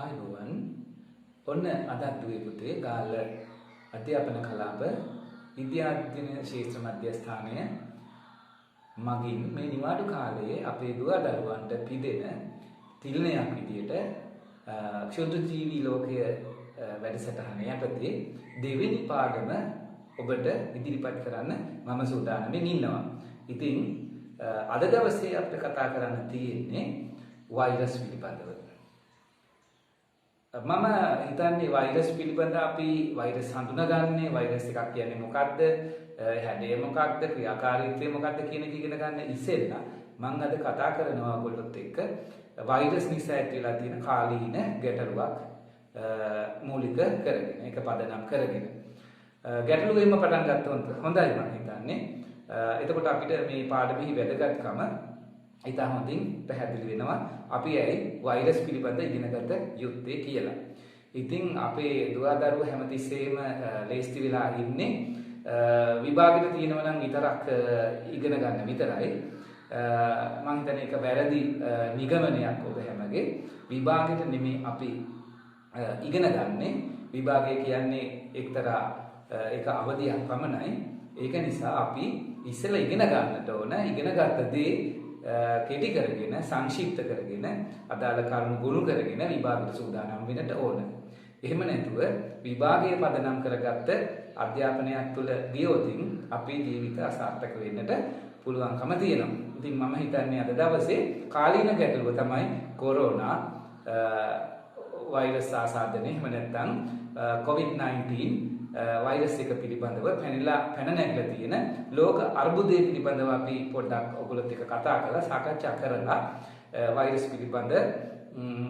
ආයුබෝවන් ඔන්න අදත් දුවේ පුතේ ගාල්ල අධ්‍යාපන කලාප විද්‍යාධ්‍යයන ශාස්ත්‍ර මධ්‍යස්ථානය මගින් මේ නිවාඩු කාලයේ අපේ දුව දරුවන්ට පිදෙන තිලනයක් විදියට ක්ෂුද්‍ර ජීවී ලෝකය වැඩසටහන යටතේ දෙවෙනි පාඩම ඔබට ඉදිරිපත් කරන්න මම සූදානම්ෙන් ඉන්නවා. ඉතින් අද දවසේ අපිට කතා කරන්න තියෙන්නේ වෛරස් පිළිබඳව. මම හිතන්නේ වෛරස් පිළිබඳ අපි වෛරස් හඳුනාගන්නේ වෛරස් එකක් කියන්නේ මොකක්ද, හැඩය මොකක්ද, ක්‍රියාකාරීත්වය මොකක්ද කියන එක ඉගෙන ගන්න ඉස්සෙල්ලා මම අද කතා කරනවා ඔයගොල්ලොත් එක්ක වෛරස් නිසා ඇතිවලා තියෙන කාලීන ගැටලුවක් මූලික කරගෙන ඒක පදනම් කරගෙන ගැටලුවෙම පටන් ගත්තොත් හොඳයි මම හිතන්නේ. එතකොට අපිට මේ පාඩමෙහි වැදගත්කම ඉතා හොඳින් පැහැදිලි වෙනවා අපි ඇයි වෛරස් පිළිබඳ ඉගෙනගත යුත්තේ කියලා. ඉතින් අපේ දුව දරුවෝ හැමතිස්සෙම ලේස්ති වෙලා ඉන්නේ විභාගෙට තියෙනවා නම් විතරක් ඉගෙන ගන්න විතරයි. මම හිතන්නේ ඒක වැරදි නිගමනයක් ඔබ හැමගේ. විභාගෙට නෙමෙයි අපි ඉගෙන ගන්නේ. විභාගය කියන්නේ එක්තරා ඒක අවධියක් පමණයි. ඒක නිසා අපි ඉස්සෙල්ලා ඉගෙන ගන්නට ඕන. ඉගෙනගත්ත දේ කෙටි කරගෙන සංක්ෂිප්ත කරගෙන අදාළ කරුණු ගොනු කරගෙන විභාගයට සූදානම් වෙන්නට ඕන. එහෙම නැතුව විභාගයේ පදනම් කරගත්ත අධ්‍යාපනයක් තුළ ගියොතින් අපේ ජීවිත අසාර්ථක වෙන්නට පුළුවන්කම තියෙනවා. ඉතින් මම හිතන්නේ අද දවසේ කාලීන ගැටලුව තමයි කොරෝනා වෛරස් ආසාදනය එහෙම නැත්නම් COVID-19 වෛරස් එක පිළිබඳව පැන නැගලා තියෙන ලෝක අර්බුදය පිළිබඳව අපි පොඩ්ඩක් ඔයගොල්ලොත් එක්ක කතා කරලා සාකච්ඡා කරලා වෛරස් පිළිබඳ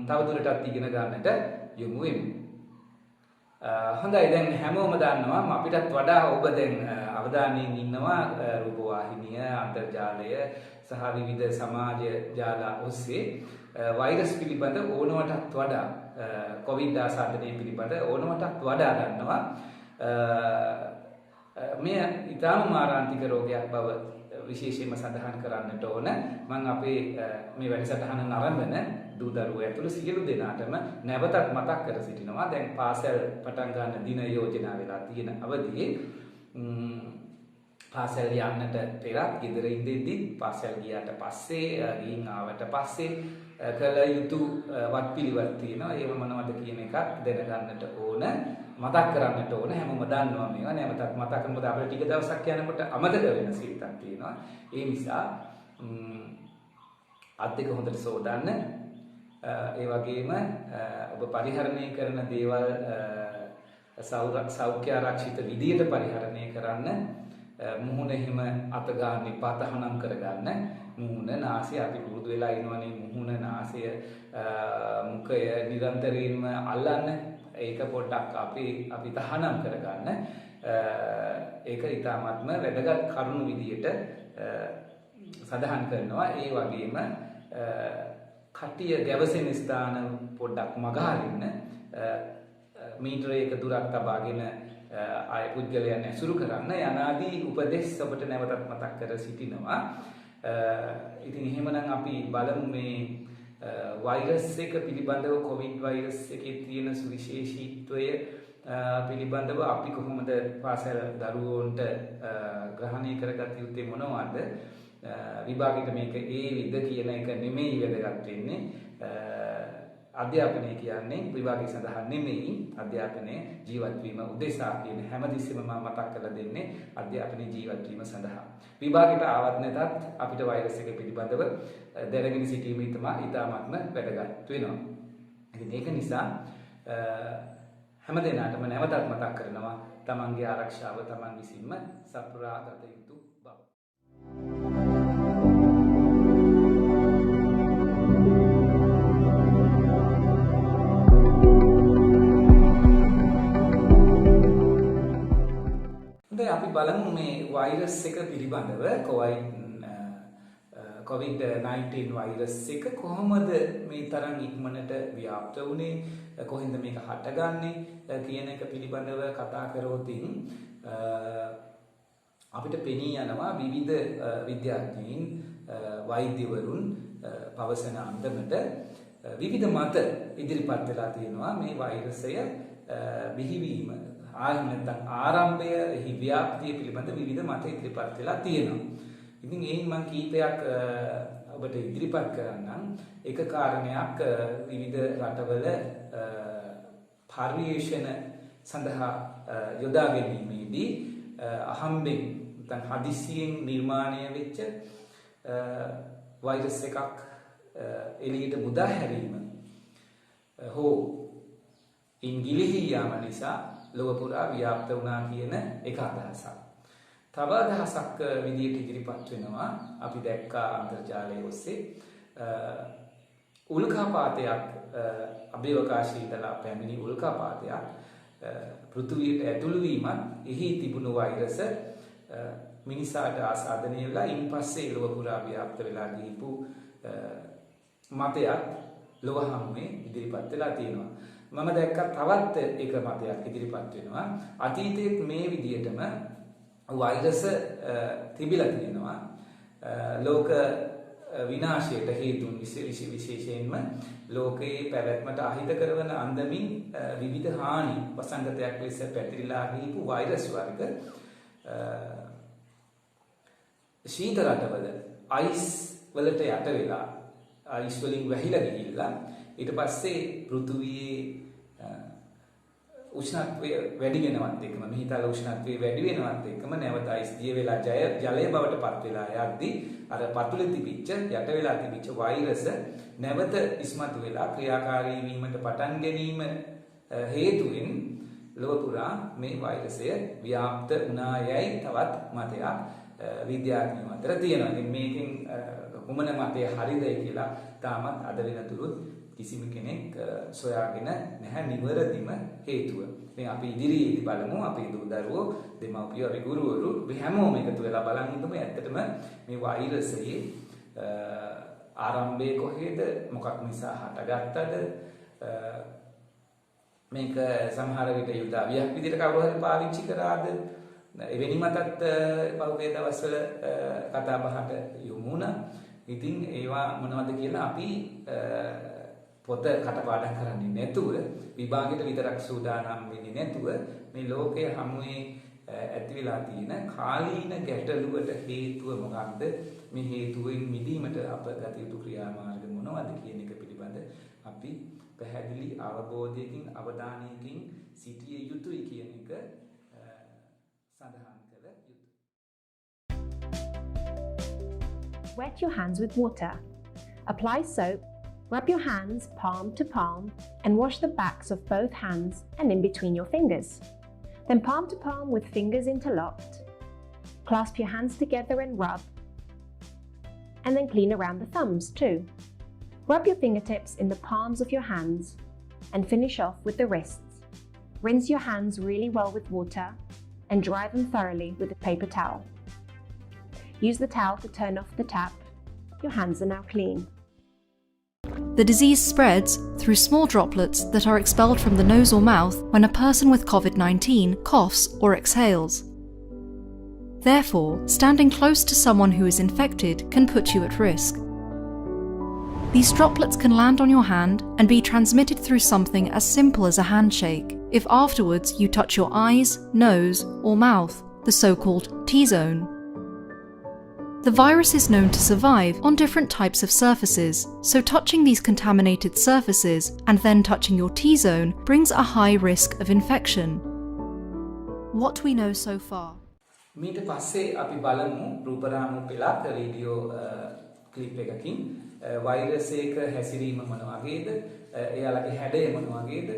තවදුරටත් ඉගෙන ගන්නට යොමු වෙමු. හොඳයි දැන් හැමෝම දන්නවා අපිටත් වඩා ඔබ දැන් අවධානයෙන් ඉන්නවා රූපවාහිනිය, අන්තර්ජාලය සහ විවිධ සමාජ ජාල ඔස්සේ වෛරස් පිළිබඳ ඕනවටත් වඩා කොවිඩ් ආසාදනය පිළිබඳ ඕනවටත් වඩා දන්නවා. මේ ඉතාම මාරාන්තික රෝගයක් බව විශේෂයෙන්ම සඳහන් කරන්නට ඕන. මම අපේ මේ වැඩසටහන නරඹන දූ දරුවෝ ඇතුළු සියලු දෙනාටම නැවතත් මතක් කර සිටිනවා. දැන් පාසල් පටන් ගන්න දින යෝජනා වෙලා තියෙන අවදියේ පාසල් යන්නට පෙරත් ගෙදර ඉඳෙද්දි පාසල් ගියාට පස්සේ ගිහින් ආවට පස්සේ කළ යුතු වත්පිළිවෙත් තියෙනවා. ඒව මොනවද කියන එකක් දැනගන්නට ඕන. මතක් කරන්නට ඕන. හැමෝම දන්නවා මේවා. නැවතත් මතක් කරමුද අපිට ටික දවසක් යනකොට අමතක වෙන සිතක් තියෙනවා. ඒ නිසා අත් දෙක හොඳට සෝදන්න. ඒ වගේම ඔබ පරිහරණය කරන දේවල් සෞඛ්‍ය ආරක්ෂිත විදියට පරිහරණය කරන්න. මුහුණ එහෙම අත ගන්න එපා, තහනම් කරගන්න. මුහුණ නාසය අපි පුරුදු වෙලා ඉනවනේ මුහුණ නාසය මුඛය නිරන්තරයෙන්ම අල්ලන්න. ඒක පොඩ්ඩක් අපි තහනම් කරගන්න. ඒක ඊටාත්ම වැදගත් කරුණු විදියට සඳහන් කරනවා. ඒ වගේම කටිය ගැවසෙන ස්ථාන පොඩ්ඩක් මගහරින්න. මීටරයක දුරක් තබාගෙන ආය පුද්ගලයන් ඇසුරු කරන්න යනාදී උපදෙස් ඔබට නැවතත් මතක් කර සිටිනවා. ඉතින් එහෙමනම් අපි බලමු මේ වෛරස් එක පිළිබඳව කොවිඩ් වෛරස් එකේ තියෙන සුවිශේෂීත්වය පිළිබඳව අපි කොහොමද පාසල් දරුවෝන්ට ග්‍රහණය කරගත යුත්තේ මොනවද? විභාගෙට මේක ඒ විද කියන එක නෙමෙයි වැදගත් වෙන්නේ. අධ්‍යාපනය කියන්නේ විභාගය සඳහා නෙමෙයි. අධ්‍යාපනය ජීවත් වීම උදෙසා කියන හැමතිස්සෙම මම මතක් කරලා දෙන්නේ අධ්‍යාපනයේ ජීවත් වීම සඳහා. විභාගයට ආවත් නැතත් අපිට වෛරස් එක පිළිබඳව දැනගෙන සිටීම ඉතාමත්ම වැදගත් වෙනවා. ඉතින් ඒක නිසා හැමදෙනාටම නැවතත් මතක් කරනවා තමන්ගේ ආරක්ෂාව තමන් විසින්ම සපුරා ගත යුතු බව. අපි බලමු මේ වෛරස් එක පිළිබඳව COVID-19 වෛරස් එක කොහොමද මේ තරම් ඉක්මනට ව්‍යාප්ත වුණේ, කොහෙන්ද මේක හටගන්නේ කියන එක පිළිබඳව කතා කරොතින් අපිට පෙනී යනවා විවිධ විද්‍යාඥයින් වෛද්‍යවරුන් පවසන අන්දමට විවිධ මත ඉදිරිපත් වෙලා තියෙනවා මේ වෛරසය බිහිවීම නැත්නම් ආරම්භය එහි ව්‍යාප්තිය පිළිබඳ විවිධ මත ඉදිරිපත් වෙලා තියෙනවා. ඉතින් එයින් මම කීපයක් ඔබට ඉදිරිපත් කරන්නම්. එක කාරණයක් විවිධ රටවල පර්යේෂණ සඳහා යොදා ගැනීමේදී අහම්බෙන් නැත්නම් හදිසියෙන් නිර්මාණය වෙච්ච වෛරස් එකක් එළියට මුදා හැරීම හෝ ඉංගිලිහි යාම නිසා ලොව පුරා ව්‍යාප්ත වුණා කියන එක අදහසක්. තව අදහසක් විදියට ඉදිරිපත් වෙනවා. අපි දැක්කා අන්තර්ජාලය ඔස්සේ උල්කාපාතයක් අභිවකාශයේ ඉඳලා පැමිණි උල්කාපාතයක් පෘථුවියට ඇතුළු වීමත් එහි තිබුණු වෛරස මිනිසාට ආසාදනය වෙලා ඉන්පස්සේ ලොව පුරා ව්‍යාප්ත වෙලා ගිහිපු මතයක් ලොව හමුවේ ඉදිරිපත් වෙලා තියෙනවා. මම දැක්කා තවත් එක මතයක් ඉදිරිපත් වෙනවා. අතීතයේ මේ විදිහටම වෛරස තිබිලා තියෙනවා. ලෝක විනාශයට හේතුන් විශේෂයෙන්ම ලෝකයේ පැවැත්මට අහිත කරන අන්දමින් විවිධ හානි වසංගතයක් ලෙස පැතිරිලා ගිහපු වෛරස් වර්ග ශීත රටවල අයිස් වලට යට වෙලා අයිස් වලින් වැහිලා ගිහිල්ලා ඊට පස්සේ පෘථුවියේ උෂ්ණත්වය වැඩි වෙනවත් එක්කම මිහිතල උෂ්ණත්වය වැඩි වෙනවත් එක්කම නැවත අයිස් දිය වෙලා ජලය බවට පත් වෙලා යද්දී අර පතුලේ තිබිච්ච යට වෙලා තිබිච්ච වෛරස නැවත ඉස්මතු වෙලා ක්‍රියාකාරී වීමට පටන් ගැනීම හේතුවෙන් ලොව පුරා මේ වෛරසය ව්‍යාප්ත වුණා යයි තවත් මතයක් විද්‍යාඥයෝ අතර තියෙනවා. ඉතින් මේකෙන් කුමන මතය හරිද කියලා තාමත් අද වෙනතුරුත් කිසිම කෙනෙක් සොයාගෙන නැහැ නිවැරදිම හේතුව. ඉතින් අපි ඉදිරියේදී බලමු අපේ දූ දරුවෝ දෙමව්පියෝ අපි ගුරුවරු හැමෝම එකතු වෙලා බලන් ඉඳමු ඇත්තටම මේ වෛරසයේ ආරම්භය කොහේද, මොකක් නිසා හටගත්තද, මේක සමහර විට යුද්ධාවියක් විදිහට කවුරු හරි පාවිච්චි කරාද, එවැනි මතත් පහුගිය දවස්වල කතා බහට යොමු වුණා. ඉතින් ඒවා මොනවද කියලා අපි පොත කටපාඩම් කරන්නේ නැතුව විභාගෙට විතරක් සූදානම් වෙන්නේ නැතුව මේ ලෝකයේ හමුවේ ඇති වෙලා තියෙන කාලීන ගැටලුවට හේතුව මොකක්ද, මේ හේතුවෙන් මිදීමට අප ගත යුතු ක්‍රියාමාර්ග මොනවද කියන එක පිළිබඳ අපි පැහැදිලි අවබෝධයකින් අවධානයකින් සිටිය යුතුයි කියන එක සඳහන් කළ යුතුයි. Wet your hands with water. Apply soap. Rub your hands palm to palm and wash the backs of both hands and in between your fingers. Then palm to palm with fingers interlocked. Clasp your hands together and rub. And then clean around the thumbs too. Rub your fingertips in the palms of your hands and finish off with the wrists. Rinse your hands really well with water and dry them thoroughly with a paper towel. Use the towel to turn off the tap. Your hands are now clean. The disease spreads through small droplets that are expelled from the nose or mouth when a person with COVID-19 coughs or exhales. Therefore, standing close to someone who is infected can put you at risk. These droplets can land on your hand and be transmitted through something as simple as a handshake if afterwards you touch your eyes, nose, or mouth, the so-called T-zone. The virus is known to survive on different types of surfaces, so touching these contaminated surfaces and then touching your T-zone brings a high risk of infection. What we know so far. මීට පස්සේ අපි බලමු රූපරාමු පෙළක් video clip එකකින් virus එක හැසිරීම මොන වගේද, එයාලගේ හැඩය මොන වගේද,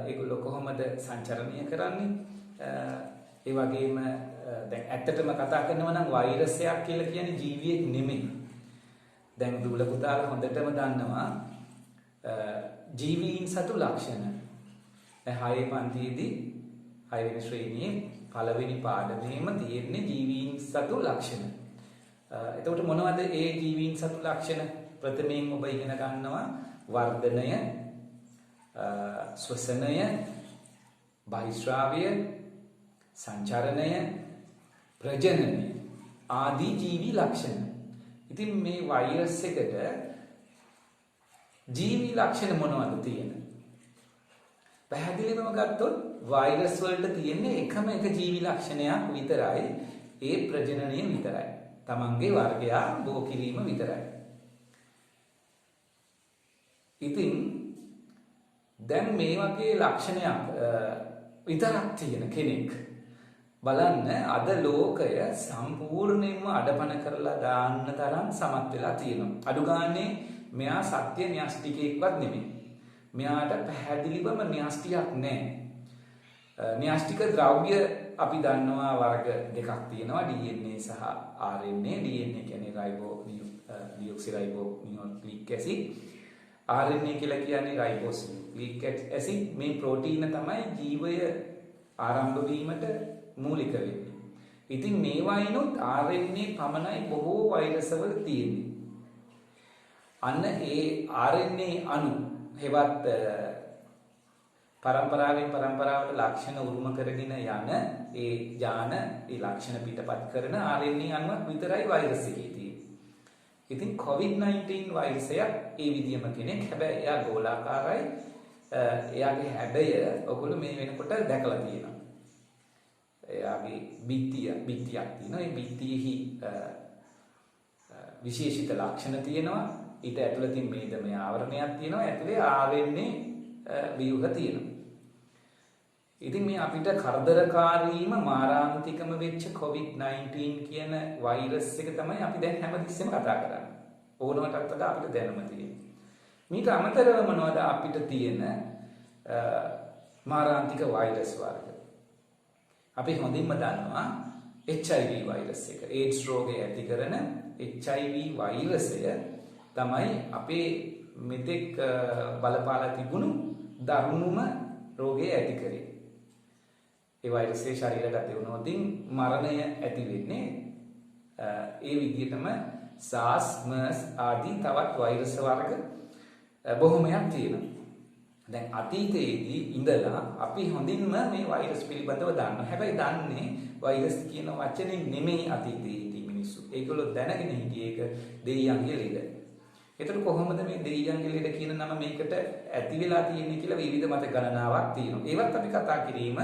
ඒගොල්ලෝ කොහොමද සංචරණය කරන්නේ, ඒ වගේම දැන් ඇත්තටම කතා කරනවා නම් වෛරසයක් කියලා කියන්නේ ජීවියෙක් නෙමෙයි. දැන් දුවල පුතාලා හොඳටම දන්නවා ජීවීන් සතු ලක්ෂණ. දැන් 6 පන්තියේදී 6 වෙනි ශ්‍රේණියේ පළවෙනි පාඩමේම තියෙන්නේ ජීවීන් සතු ලක්ෂණ. එතකොට මොනවද ඒ ජීවීන් සතු ලක්ෂණ? ප්‍රථමයෙන් ඔබ ඉගෙන ගන්නවා වර්ධනය, ශ්වසනය, බහිස්රාවය, සංචරණය, ප්‍රජනනය ආදී ජීවී ලක්ෂණ. ඉතින් මේ වෛරස් එකට ජීවී ලක්ෂණ මොනවද තියෙන්නේ? පැහැදිලිවම ගත්තොත් වෛරස් වලට තියෙන්නේ එකම එක ජීවි ලක්ෂණයක් විතරයි. ඒ ප්‍රජනනය විතරයි. තමන්ගේ වර්ගයා බෝ කිරීම විතරයි. ඉතින් දැන් මේ වගේ ලක්ෂණයක් විතරක් තියෙන කෙනෙක් බලන්න අද ලෝකය සම්පූර්ණයෙන්ම අඩපණ කරලා දාන්න තරම් සමත් වෙලා තියෙනවා. අඩු ගානේ මෙයා සත්‍ය න්‍යෂ්ටිකයෙක්වත් නෙමෙයි. මෙයාට පැහැදිලිවම න්‍යෂ්ටියක් නැහැ. න්‍යෂ්ටික ද්‍රව්‍ය අපි දන්නවා වර්ග දෙකක් තියෙනවා, DNA සහ RNA. DNA කියන්නේ ඩියොක්සිරයිබෝනියුක්ලික් ඇසිඩ්. RNA කියලා කියන්නේ රයිබෝසිනුක්ලික් ඇසිඩ්. මේ ප්‍රෝටීන තමයි ජීවය ආරම්භ වීමට මූලික වෙන්නේ. ඉතින් මේවායිනුත් RNA පමණයි බොහෝ වෛරසවල තියෙන්නේ. අන්න ඒ RNA අණු හෙවත් පරම්පරාවෙන් පරම්පරාවට ලක්ෂණ උරුම කරගෙන යන ඒ යාන ඒ ලක්ෂණ පිටපත් කරන RNA අණුවක් විතරයි වෛරස් එකේ තියෙන්නේ. ඉතින් COVID-19 වෛරසය ඒ විදිහම කෙනෙක්. හැබැයි එයා ගෝලාකාරයි. එයාගේ හැඩය ඔයගොල්ලෝ මේ වෙනකොට දැකලා තියෙනවා. එයාගේ බිත්තියක් තියෙනවා. ඒ බිත්තියෙහි විශේෂිත ලක්ෂණ තියෙනවා. ඊට ඇතුළතින් මේදමය ආවරණයක් තියෙනවා. ඇතුලේ RNA ව්‍යුහ තියෙනවා. ඉතින් මේ අපිට කරදරකාරීම මාරාන්තිකම වෙච්ච COVID-19 කියන වෛරස් එක තමයි අපි දැන් හැමතිස්සෙම කතා කරන්නේ. ඕනමටත් වඩා අපිට දැනුම තියෙන්නේ. මීට අමතරව මොනවද අපිට තියෙන මාරාන්තික වෛරස් වර්ග? අපි හොඳින්ම දන්නවා HIV වෛරස් එක. AIDS රෝගය ඇති කරන HIV වෛරසය තමයි අපේ මෙතෙක් බලපාලා තිබුණු දරුණුම රෝගය ඇති කරේ. ඒ වෛරසයේ ශරීරගත වුණොතින් මරණය ඇති වෙන්නේ. ඒ විදිහටම SARS, MERS ආදී තවත් වෛරස් වර්ග බොහොමයක් තියෙනවා. දැන් අතීතයේදී ඉඳලා අපි හොඳින්ම මේ වෛරස් පිළිබඳව දන්නවා. හැබැයි දන්නේ වෛරස් කියන වචනේ නෙමෙයි අතීතයේදී මිනිස්සු. ඒගොල්ලෝ දැනගෙන හිටියේ ඒක දෙයියන්ගේ ලෙඩ. එතකොට කොහොමද මේ දෙයියන්ගේ ලෙඩ කියන නම මේකට ඇති වෙලා තියෙන්නේ කියලා විවිධ මත ගණනාවක් තියෙනවා. ඒවත් අපි කතා කිරීම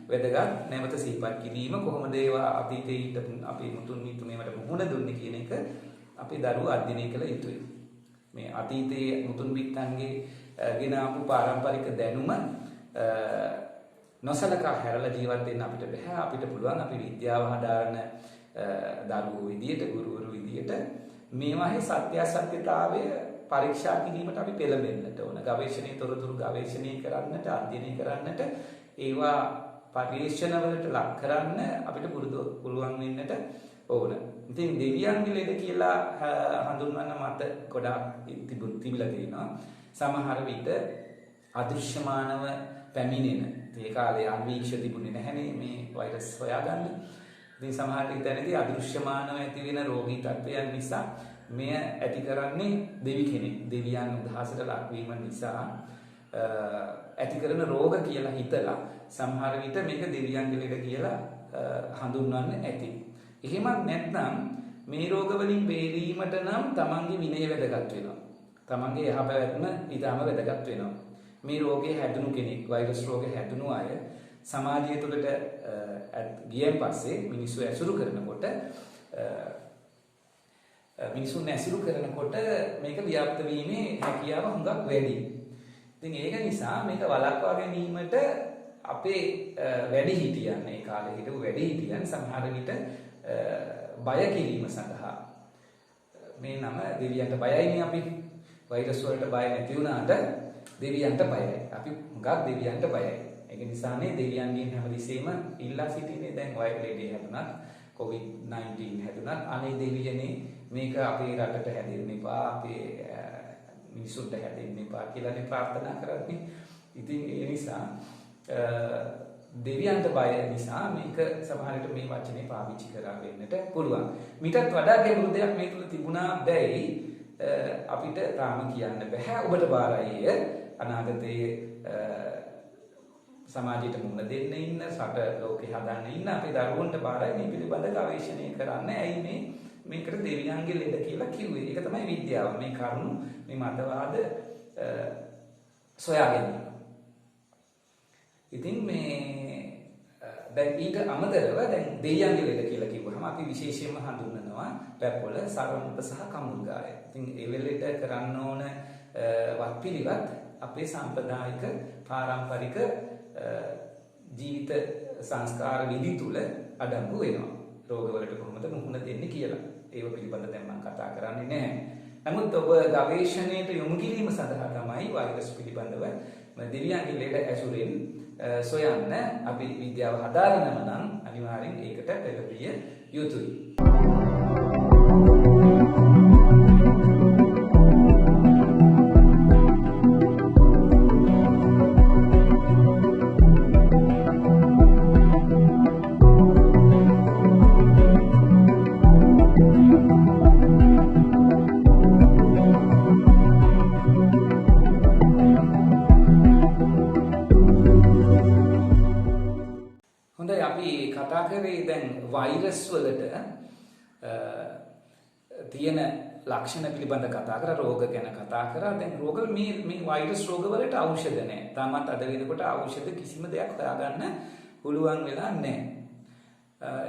වැදගත්. නැවත සිහිපත් කිරීම කොහොමද ඒවා අතීතයේ අපේ මුතුන් මිතුමේවට මුහුණ දුන්නේ කියන එක අපේ දරුවෝ අධ්‍යයනය කළ යුතුයි. මේ අතීතයේ මුතුන් මිත්තන්ගේ ගෙන ආපු පාරම්පරික දැනුම නොසලකා හැරලා ජීවත් වෙන්න අපිට බෑ. අපිට පුළුවන් අපි විද්‍යාව හදාරන දරුවෝ විදියට, ගුරුවරු විදියට මේවායේ සත්‍ය අසත්‍යතාවය පරීක්ෂා කිරීමට අපි පෙළඹෙන්නට ඕන. ගවේෂණයේ තොරතුරු ගවේෂණය කරන්නට, අධ්‍යයනය කරන්නට, ඒවා පරීක්ෂණවලට ලක් කරන්න අපිට පුළුවන් වෙන්නට ඕන. ඉතින් දෙවියන්ගේ ලෙඩ කියලා හඳුන්වන මත ගොඩාක් තිබිලා තියෙනවා. සමහර විට අදෘශ්‍යමානව පැමිණෙන ඒ කාලේ අන්වීක්ෂ තිබුණේ නැහැනේ මේ වෛරස් හොයාගන්න. ඉතින් සමහර විටදී අදෘශ්‍යමානව ඇති වෙන රෝගී තත්ත්වයන් නිසා මෙය ඇති කරන්නේ දෙවි කෙනෙක්. දෙවියන් උදහසට ලක්වීම නිසා ඇති කරන රෝග කියලා හිතලා සමහර විට මේක දෙවියන්ගේ ලෙඩ කියලා හඳුන්වන්න ඇති. එහෙමත් නැත්නම් මේ රෝග වලින් බේරීමට නම් තමන්ගේ විනය වැදගත් වෙනවා. තමන්ගේ යහපැවැත්ම ඊටම වැදගත් වෙනවා. මේ රෝගේ හැදුණු කෙනෙක්, වෛරස් රෝගේ හැදුණු අය සමාජය තුළට ගියන් පස්සේ මිනිස්සු ඇසුරු කරනකොට මේක ව්‍යාප්ත වීමේ හැකියාව හුඟක් වැඩි. ඉතින් ඒක නිසා මේක වළක්වා ගැනීමට අපේ වැඩිහිටියන්, ඒ කාලේ හිටපු වැඩිහිටියන් සමහර විට බය කිරීම සඳහා මේ නම දෙවියන්ට බයයිනේ අපි. වෛරස් වලට බය නැති වුණාට දෙවියන්ට බයයි. අපි හුඟක් දෙවියන්ට බයයි. ඒක නිසානේ දෙවියන්ගෙන් හැමතිස්සෙම ඉල්ලා සිටින්නේ දැන් වෛරලෙඩේ හැදුනත්, COVID-19 හැදුනත් අනේ දෙවියනේ මේක අපේ රටට හැදෙන්න එපා, අපේ මිනිසුන්ට හැදෙන්න එපා කියලානේ ප්‍රාර්ථනා කරන්නේ. ඉතින් ඒ නිසා දෙවියන්ට බය නිසා මේක සමහරවිට මේ වචනේ පාවිච්චි කරා වෙන්නට පුළුවන්. මීටත් වඩා ගැඹුරු දෙයක් මේ තුල තිබුණා බැයි අපිට තාම කියන්න බෑ. ඔබට බාරයි අනාගතයේ සමාජයට මුහුණ දෙන්න ඉන්න, රට ලෝකේ හදන්න ඉන්න අපේ දරුවන්ට බාරයි මේ පිළිබඳ ගවේෂණය කරන්න. ඇයි මේකට දෙවියන්ගේ ලෙඩ කියලා කිව්වේ? ඒක තමයි විද්‍යාව. මේ කරුණු මේ මතවාද සොයා ගැනීම. ඉතින් දැන් ඊට අමතරව දැන් දෙවියන්ගේ ලෙඩ කියලා කිව්වහම අපි විශේෂයෙන්ම හඳුන්වනවා පැපොළ, සරමුත සහ කමුල්ගාය. ඉතින් ඒ වෙලෙට කරන්න ඕන වත්පිළිවෙත් අපේ සාම්ප්‍රදායික පාරම්පරික ජීවිත සංස්කාර විදි තුල අඩංගු වෙනවා. රෝගවලට කොහොමද මුහුණ දෙන්නේ කියලා. ඒව පිළිබඳව දැන් මම කතා කරන්නේ නැහැ. නමුත් ඔබ ගවේෂණයට යොමු කිරීම සඳහා තමයි වෛරස් පිළිබඳව දෙවියන්ගේ ලෙඩ ඇසුරෙන් සොයන්න අපි විද්‍යාව හදාරනවා නම් අනිවාර්යෙන් ඒකට පෙළඹිය යුතුයි. වෛරස් වලට තියෙන ලක්ෂණ පිළිබඳ කතා කරා, රෝග ගැන කතා කරා. දැන් රෝග මේ වෛරස් රෝග වලට ඖෂධ නැහැ. තාමත් අද වෙනකොට ඖෂධ කිසිම දෙයක් හොයාගන්න පුළුවන් වෙලා නැහැ.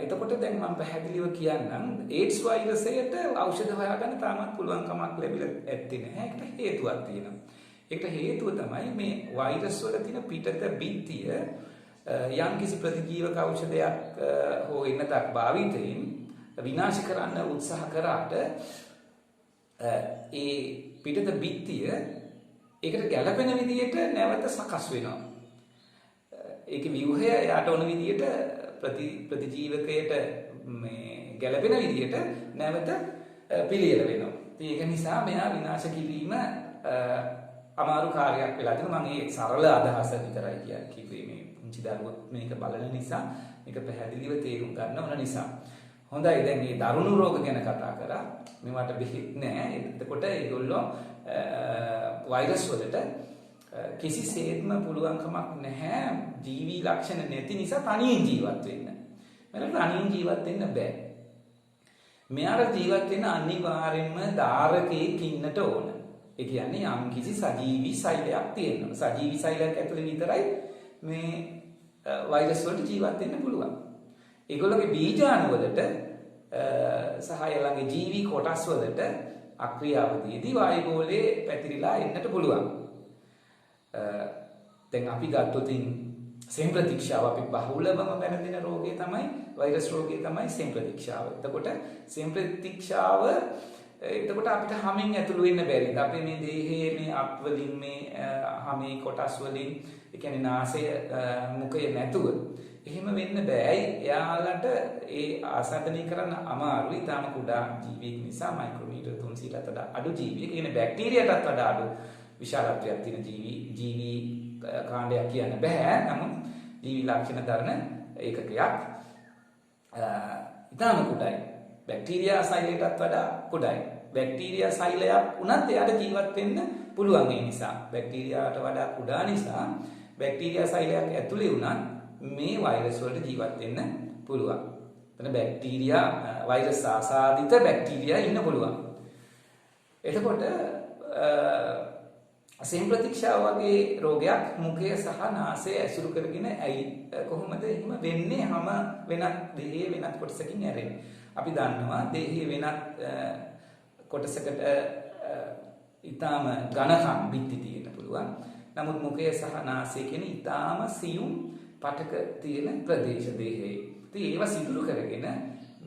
එතකොට දැන් මම පැහැදිලිව කියන්නම් AIDS වෛරසයට ඖෂධ හොයාගන්න තාමත් පුළුවන් කමක් ලැබිලා ඇත්තේ නැහැ. ඒකට හේතුවක් තියෙනවා. ඒකට හේතුව තමයි මේ වෛරස් වල තියෙන පිටත බිත්තිය යම් කිසි ප්‍රතිජීවක ඖෂධයක් හෝ එන්නතක් භාවිතයෙන් විනාශ කරන්න උත්සාහ කරාට ඒ පිටත බිත්තිය ඒකට ගැළපෙන විදිහට නැවත සකස් වෙනවා. ඒකේ ව්‍යුහය යාට ඕන විදිහට ප්‍රතිජීවකයට මේ ගැළපෙන විදිහට නැවත පිළියෙල වෙනවා. ඒක නිසා මෙයා විනාශ කිරීම අමාරු කාර්යයක් වෙලා තියෙනවා. මම මේ සරල අදහස විතරයි කිව්වේ. මේ පුංචි දරුවෝ මේක බලන නිසා මේක පැහැදිලිව තේරුම් ගන්න ඕන නිසා. හොඳයි, දැන් මේ දරුණු රෝග ගැන කතා කරා. මේවට බෙහෙත් නැහැ. එතකොට ඒගොල්ලෝ වෛරස් වලට කිසිසේත්ම පුළුවන් කමක් නැහැ ජීවි ලක්ෂණ නැති නිසා තනියෙන් ජීවත් වෙන්න. මම තනියෙන් ජීවත් වෙන්න බෑ. මෙයාට ජීවත් වෙන්න අනිවාර්යෙන්ම ධාරකයෙක් ඉන්නට ඕන. ඒ කියන්නේ යම් කිසි සජීවි සෛලයක් තියෙනවා. සජීවි සෛලයක් ඇතුලේ විතරයි මේ වෛරස් වලට ජීවත් වෙන්න පුළුවන්. ඒගොල්ලෝගේ බීජාණු වලට සහ ළඟේ ජීවි කොටස් වලට අක්‍රියාවදීදී වායුගෝලයේ පැතිරිලා එන්නට පුළුවන්. දැන් අපි ගත්තොත් සෙම් ප්‍රතික්ෂාව අපි බහුලවම පැනදෙන රෝගය තමයි වෛරස් රෝගය තමයි සෙම් ප්‍රතික්ෂාව. එතකොට සෙම් ප්‍රතික්ෂාව එතකොට අපිට හැමෙන් ඇතුළු වෙන්න බැරිද? අපේ මේ දේහයේ මේ අත් වලින් මේ හැමේ කොටස් වලින් ඒ කියන්නේ නාසය මුඛය නැතුව එහෙම වෙන්න බෑ. එයාලට ඒ ආසාදනය කරන්න අමාරුයි. තාම කුඩා ජීවියෙක් නිසා මයික්‍රෝමීටර් 300ට අඩු ජීවියෙක්. කියන්නේ බැක්ටීරියාටත් වඩා අඩු විශාලත්වයක් තියෙන ජීවි කාණ්ඩයක් කියන්න බෑ. නමුත් ජීවි ලක්ෂණ දරන ඒකකයක් ඉතාම කුඩායි. බැක්ටීරියා සෛලයටත් වඩා කුඩායි. බැක්ටීරියා සෛලයක් උනත් එයාට ජීවත් වෙන්න පුළුවන්. ඒ නිසා බැක්ටීරියාට වඩා කුඩා නිසා බැක්ටීරියා සෛලයක් ඇතුලේ උනත් මේ වෛරස් වලට ජීවත් වෙන්න පුළුවන්. එතන බැක්ටීරියා වෛරස් ආසාදිත බැක්ටීරියා ඉන්න පුළුවන්. එතකොට සෙම් ප්‍රතික්ෂාව වගේ රෝගයක් මුඛය සහ නාසය ඇසුරු කරගෙන ඇයි කොහොමද එහෙම වෙන්නේ? හැම වෙනත් දෙහේ වෙනත් කොටසකින් ඇරෙන්නේ. අපි දන්නවා දෙහේ වෙනත් කොටසකට ඊටාම ඝනකම් බිත්ති තියෙන්න පුළුවන්. නමුත් මුඛය සහ නාසය කියන ඊටාම සියුම් පටක තියෙන ප්‍රදේශ දෙහේ. ඉතින් ඒවා සිදුරු කරගෙන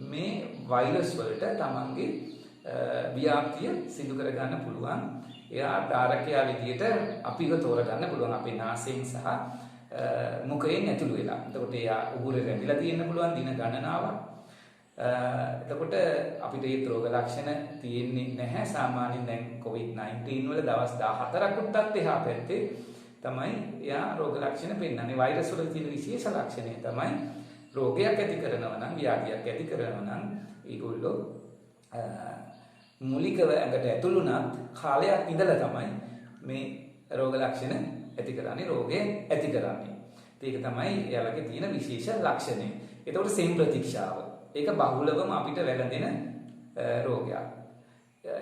මේ වෛරස් වලට තමන්ගේ ව්‍යාප්තිය සිදු කර ගන්න පුළුවන්. එයා ධාරකයා විදියට අපිව තෝරගන්න පුළුවන් අපේ නාසයෙන් සහ මුඛයෙන් ඇතුළු වෙලා. එතකොට එයා උගුරේ රැඳිලා තියෙන්න පුළුවන් දින ගණනාවක්. එතකොට අපිට මේ රෝග ලක්ෂණ තියෙන්නේ නැහැ. සාමාන්‍යයෙන් දැන් COVID-19 වල දවස් 14කට එහා පැත්තේ තමයි එයා රෝග ලක්ෂණ පෙන්වන්නේ. වෛරස් වල තියෙන විශේෂ ලක්ෂණය තමයි රෝගයක් ඇති කරනවා නම් ව්‍යාධියක් ඇති කරනවා නම් ඒගොල්ලෝ මූලිකව ඇඟට ඇතුළුනත් කාලයක් ඉඳලා තමයි මේ රෝග ලක්ෂණ ඇති කරන්නේ රෝගය ඇති කරන්නේ. ඒක තමයි එයාලගේ තියෙන විශේෂ ලක්ෂණය. ඒතකොට සෙම් ප්‍රතික්ෂාව. ඒක බහුලවම අපිට වැළඳෙන රෝගයක්.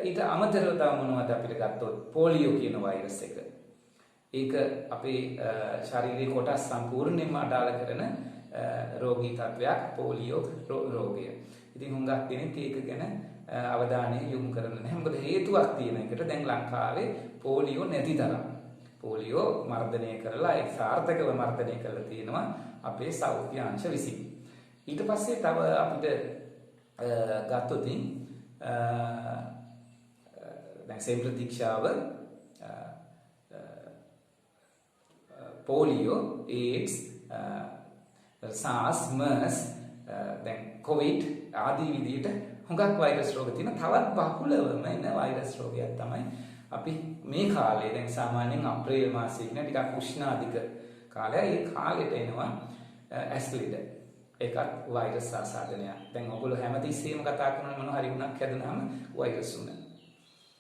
ඊට අමතරව තව මොනවද අපිට ගත්තොත් පොලියෝ කියන වෛරස් එක. ඒක අපේ ශාරීරික කොටස් සම්පූර්ණයෙන්ම අඩාල කරන රෝගී තත්වයක් පොලියෝ රෝගය. ඉතින් හුඟක් දෙනෙක් ඒක ගැන අවධානය යොමු කරන්නේ නැහැ. මොකද හේතුවක් තියෙන එකට දැන් ලංකාවේ පොලියෝ නැති තරම්. පොලියෝ මර්ධනය කරලා ඒක සාර්ථකව මර්ධනය කරලා තියෙනවා අපේ සෞඛ්‍ය අංශ විසින්. ඊට පස්සේ තව අපිට ගත්තොත් දැන් සෙම් ප්‍රතික්ෂාව පොලියෝ ඒඩ්ස් SARS MERS දැන් කොවිඩ් ආදී විදිහට හුඟක් වෛරස් රෝග තියෙන තවත් බහුලවම එන වෛරස් රෝගයක් තමයි අපි මේ කාලේ දැන් සාමාන්‍යයෙන් අප්‍රේල් මාසයේ ඉන්න ටිකක් උෂ්ණාධික කාලය. ඒ කාලෙට එනවා ඇස්ලිඩ. ඒකත් වෛරස් ආසාදනයක්. දැන් ඔයගොල්ලෝ හැමතිස්සෙම කතා කරන මොන හරි වුණක් හැදුනහම වෛරස් වුණ.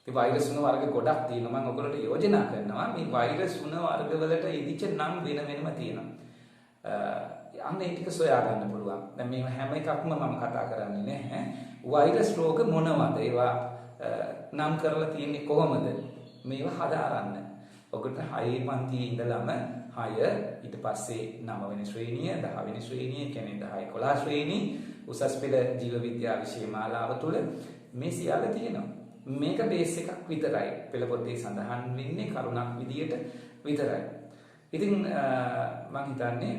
ඒ වෛරස් වුණ වර්ග ගොඩක් තියෙනවා. මම ඔයගොල්ලන්ට යෝජනා කරනවා මේ වෛරස් වුණ වර්ගවලට ඉදිච්ච නම් වෙනම තියෙනවා. අන්න ඒ ටික සොයා ගන්න පුළුවන්. දැන් මේ හැම එකක්ම මම කතා කරන්නේ නැහැ. වෛරස් රෝග මොනවද? ඒවා නම් කරලා තියෙන්නේ කොහොමද? මේවා හදාරන්න. ඔකට 6 පන්තියේ ඉඳලම 6 ඊට පස්සේ 9 වෙනි ශ්‍රේණිය, 10 වෙනි ශ්‍රේණිය, කියන්නේ 10 11 ශ්‍රේණි උසස් පෙළ ජීව විද්‍යා විෂය මාලාව තුළ මේ සියල්ල තියෙනවා. මේක බේස් එකක් විතරයි. පෙළ පොතේ සඳහන් වෙන්නේ කරුණක් විදියට විතරයි. ඉතින් මම හිතන්නේ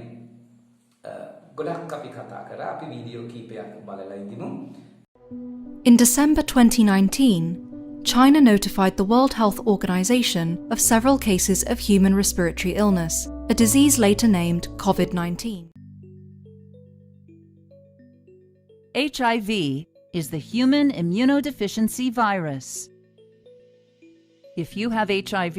ගොඩක් අපි කතා කරා. අපි වීඩියෝ කීපයක් බලලා ඉඳිමු. In December 2019, China notified the World Health Organization of several cases of human respiratory illness, a disease later named COVID-19. HIV is the human immunodeficiency virus. If you have HIV,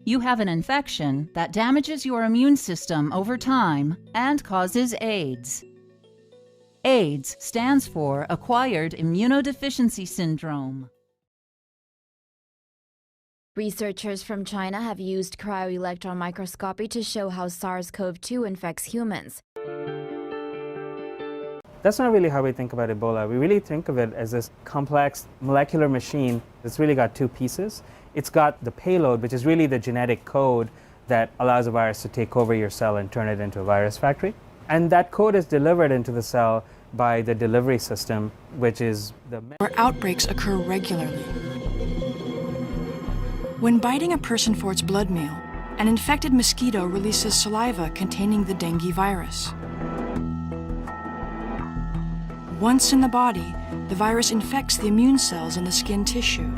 you have an infection that damages your immune system over time and causes AIDS. AIDS stands for Acquired Immunodeficiency Syndrome. Researchers from China have used cryo-electron microscopy to show how SARS-CoV-2 infects humans. That's not really how we think about Ebola. We really think of it as this complex molecular machine that's really got two pieces. It's got the payload, which is really the genetic code that allows a virus to take over your cell and turn it into a virus factory. And that code is delivered into the cell by the delivery system, which is the... Where outbreaks occur regularly. When biting a person for its blood meal, an infected mosquito releases saliva containing the dengue virus. Once in the body, the virus infects the immune cells in the skin tissue.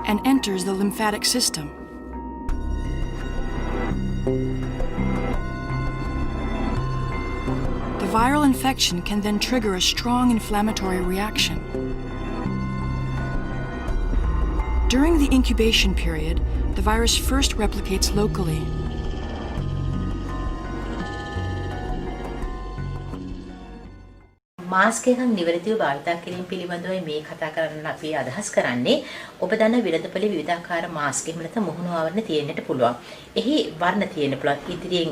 And enters the lymphatic system. The viral infection can then trigger a strong inflammatory reaction. During the incubation period, the virus first replicates locally. Mask එකක් නිවැරදිව භාවිත කිරීම පිළිබඳව මේ කතා කරන්න අපි අදහස් කරන්නේ ඔබ දන්න විරදපළි විවිධාකාර මාස්ක් එහෙම නැත්නම් මුහුණු ආවරණ තියෙන්නට පුළුවන්. එහි වර්ණ තියෙන්න පුළුවන්. ඉදිරියෙන්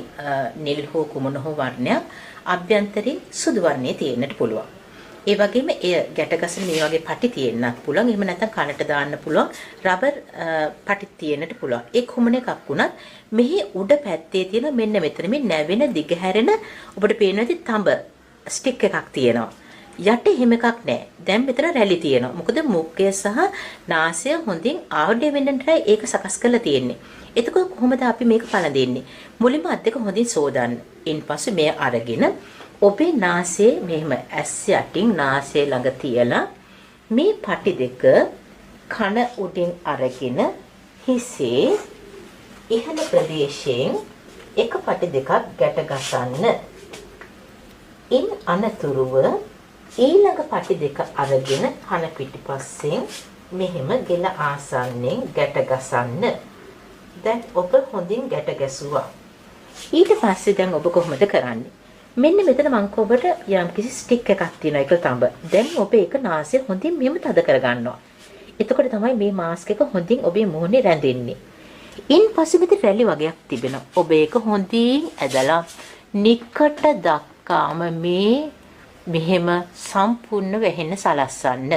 නිල් හෝ කුමන හෝ වර්ණයක් අභ්‍යන්තරයෙන් සුදු වර්ණයේ තියෙන්නට පුළුවන්. ඒ වගේම එය ගැටගසන මේ වගේ පටි තියෙන්නත් පුළුවන්. එහෙම නැත්නම් කනට දාන්න පුළුවන් රබර් පටි තියෙන්නට පුළුවන්. ඒ කොමන එකක් වුණත් මෙහි උඩ පැත්තේ තියෙන මෙන්න මෙතන මේ නැවෙන දිග හැරෙන ඔබට පේන ඇති තඹ ස්ටික් එකක් තියෙනවා. යට එහෙම එකක් නැහැ. දැන් මෙතන රැලි තියෙනවා. මොකද මුඛය සහ නාසය හොඳින් ආවඩේ වෙන්නට ඒක සකස් කරලා තියෙන්නේ. එතකොට කොහොමද අපි මේක පළඳින්නේ? මුලින්ම අත් දෙක හොඳින් සෝදන්න. ඊන්පස්සේ මේ අරගෙන ඔබේ නාසයේ මෙහෙම ඇස් යටින් නාසය ළඟ තියලා මේ පටි දෙක කන උඩින් අරගෙන හිසේ ඉහළ ප්‍රදේශයෙන් එක පටි දෙකක් ගැට ගසන්න. ඉන් අනතුරුව ඊළඟ පටි දෙක අරගෙන කන පිටිපස්සෙන් මෙහෙම ගෙල ආසන්නෙන් ගැට ගසන්න. දැන් ඔබ හොඳින් ගැට ගැසුවා. ඊට පස්සේ දැන් ඔබ කොහොමද කරන්නේ? මෙන්න මෙතන මං ඔබට යම්කිසි ස්ටික් එකක් තියෙනවා ඒක තඹ. දැන් ඔබ ඒක නාසයෙන් හොඳින් මෙහෙම තද කරගන්නවා. එතකොට තමයි මේ මාස්ක් එක හොඳින් ඔබේ මුහුණේ රැඳෙන්නේ. ඉන් පස්සේ මෙතන රැලි වගේක් තිබෙනවා. ඔබ ඒක හොඳින් ඇදලා නිකට දක්කාම මේ මෙහෙම සම්පූර්ණ වෙහෙන්න සලස්සන්න.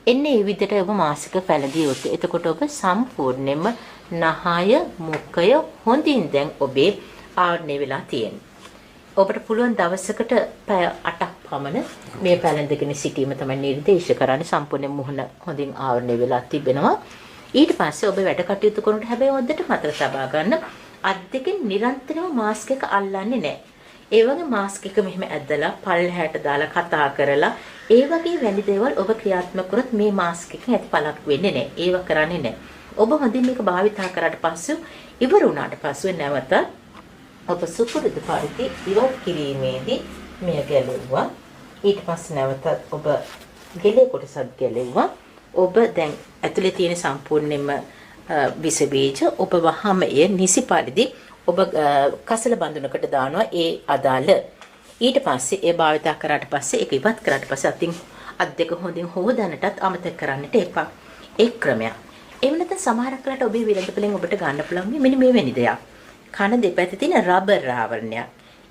එන්නේ මේ විදිහට ඔබ මාසික පැලදිය යුතුයි. එතකොට ඔබ සම්පූර්ණයෙන්ම නහය මුඛය හොඳින් දැන් ඔබේ ආවරණය වෙලා තියෙනවා. ඔබට පුළුවන් දවසකට පැය 8ක් පමණ මේ පැලඳගෙන සිටීම තමයි නිර්දේශ කරන්නේ. සම්පූර්ණ මුහුණ හොඳින් ආවරණය වෙලා තිබෙනවා. ඊට පස්සේ ඔබ වැඩ කටයුතු කරනකොට හැබැයි හොඳට මතක තබා ගන්න අත් දෙකෙන් නිරන්තරව මාස්ක් එක අල්ලන්නේ නැහැ. ඒ වගේ මාස්ක් එක මෙහෙම ඇදලා පල්ලහැට දාලා කතා කරලා ඒ වගේ වැනි දේවල් ඔබ ක්‍රියාත්මක කරොත් මේ මාස්ක් එකෙන් ඇති පළක් වෙන්නේ නැහැ. ඒව කරන්නේ නැහැ. ඔබ හොඳින් මේක භාවිතා කරාට පස්සේ ඉවර වුණාට පස්සේ නැවත ඔබ සුපුරුදු පරිදි ඉවත් කිරීමේදී මෙය ගැලෙවුවා. ඊට පස්සේ නැවත ඔබ ගෙලේ කොටසක් ගැලෙවුවා. ඔබ දැන් ඇතුලේ තියෙන සම්පූර්ණයෙන්ම විස බීජ ඔබ වහම එය නිසි පරිදි ඔබ කසල බඳුනකට දානවා ඒ අදාළ. ඊට පස්සේ ඒ භාවිතා කරාට පස්සේ ඒක ඉවත් කරාට පස්සේ අත් දෙක හොඳින් හොදන්නටත් අමතක කරන්නට එපා. ඒ ක්‍රමයක්. එහෙම නැත්නම් සමහරක් වෙලාවට ඔබේ විලඳපලෙන් ඔබට ගන්න පුළුවන් මෙන්න මේ වෙනි දෙයක්. කන දෙපැත්තේ තියෙන රබර් ආවරණයක්.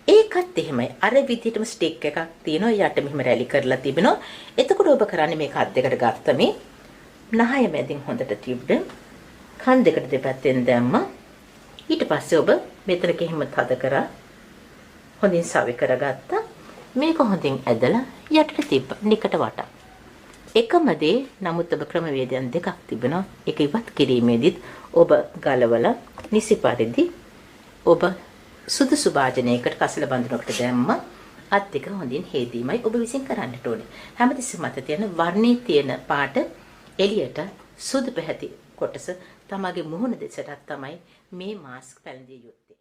ඒකත් එහෙමයි. අර විදිහටම ස්ටික් එකක් තියෙනවා යට මෙහෙම රැලි කරලා තිබෙනවා. එතකොට ඔබ කරන්නේ මේක අත් දෙකට ගත්ත මේ නහය මැදින් හොඳට තිබ්බ කන් දෙකට දෙපැත්තෙන් දැම්මා. ඊට පස්සේ ඔබ මෙතන කෙහෙම තද කරා හොඳින් සවි කරගත්තා. මේක හොඳින් ඇදලා යටට තිබ්බා නිකට වටා. එකම දේ නමුත් ඔබ ක්‍රමවේදයන් දෙකක් තිබෙනවා. ඒක ඉවත් කිරීමේදීත් ඔබ ගලවලා නිසි පරිදි ඔබ සුදුසු භාජනයකට කසල බඳුනකට දැම්මා. අත් දෙක හොඳින් හේදීමයි ඔබ විසින් කරන්නට ඕනේ. හැමතිස්සෙම මත තියෙන වර්ණයේ තියෙන පාට එළියට සුදු පැහැති කොටස තමගේ මුහුණ දෙසටත් තමයි මේ මාස්ක් පැළඳිය යුත්තේ.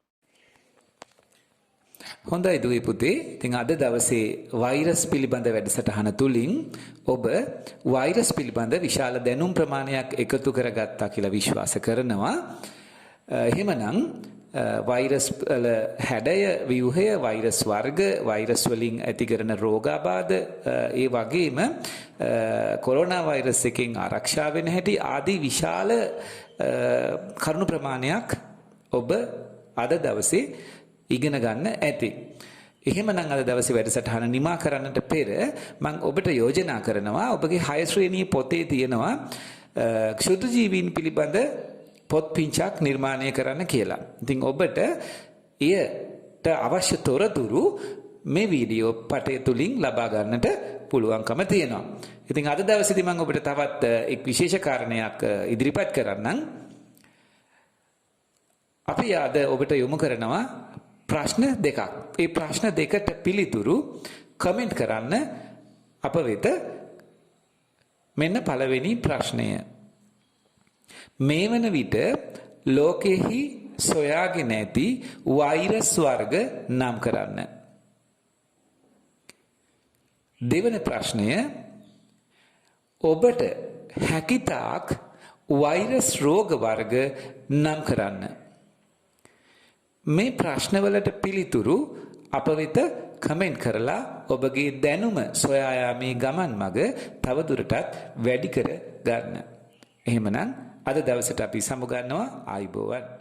හොඳයි දුවේ පුතේ. ඉතින් අද දවසේ වෛරස් පිළිබඳ වැඩසටහන තුලින් ඔබ වෛරස් පිළිබඳ විශාල දැනුම් ප්‍රමාණයක් එකතු කරගත්තා කියලා විශ්වාස කරනවා. එහෙමනම් වෛරස් වල හැඩය, ව්‍යුහය, වෛරස් වර්ග, වෛරස් වලින් ඇති කරන රෝගාබාධ, ඒ වගේම කොරෝනා වෛරස් එකෙන් ආරක්ෂා වෙන හැටි ආදී විශාල කරුණු ප්‍රමාණයක් ඔබ අද දවසේ ඉගෙන ගන්න ඇති. එහෙමනම් අද දවසේ වැඩසටහන නිමා කරන්නට පෙර මම ඔබට යෝජනා කරනවා ඔබගේ 6 ශ්‍රේණියේ පොතේ තියෙනවා ක්ෂුද්‍ර ජීවීන් පිළිබඳ පොත් පිංචක් නිර්මාණය කරන්න කියලා. ඉතින් ඔබට එයට අවශ්‍ය තොරතුරු මේ වීඩියෝ පටය තුලින් ලබා ගන්නට පුළුවන්කම තියෙනවා. ඉතින් අද දවසේදී මම ඔබට තවත් එක් විශේෂ කාරණයක් ඉදිරිපත් කරන්නම්. අපි අද ඔබට යොමු කරනවා ප්‍රශ්න දෙකක්. ඒ ප්‍රශ්න දෙකට පිළිතුරු කමෙන්ට් කරන්න අප වෙත. මෙන්න පළවෙනි ප්‍රශ්නය. මේ වන විට ලෝකෙහි සොයාගෙන ඇති වෛරස් වර්ග නම් කරන්න. දෙවන ප්‍රශ්නය. ඔබට හැකිතාක් වෛරස් රෝග වර්ග නම් කරන්න. මේ ප්‍රශ්නවලට පිළිතුරු අප වෙත කමෙන්ට් කරලා ඔබගේ දැනුම සොයා යාමේ ගමන් මඟ තවදුරටත් වැඩි කර ගන්න. එහෙමනම් අද දවසට අපි සමුගන්නවා. ආයුබෝවන්.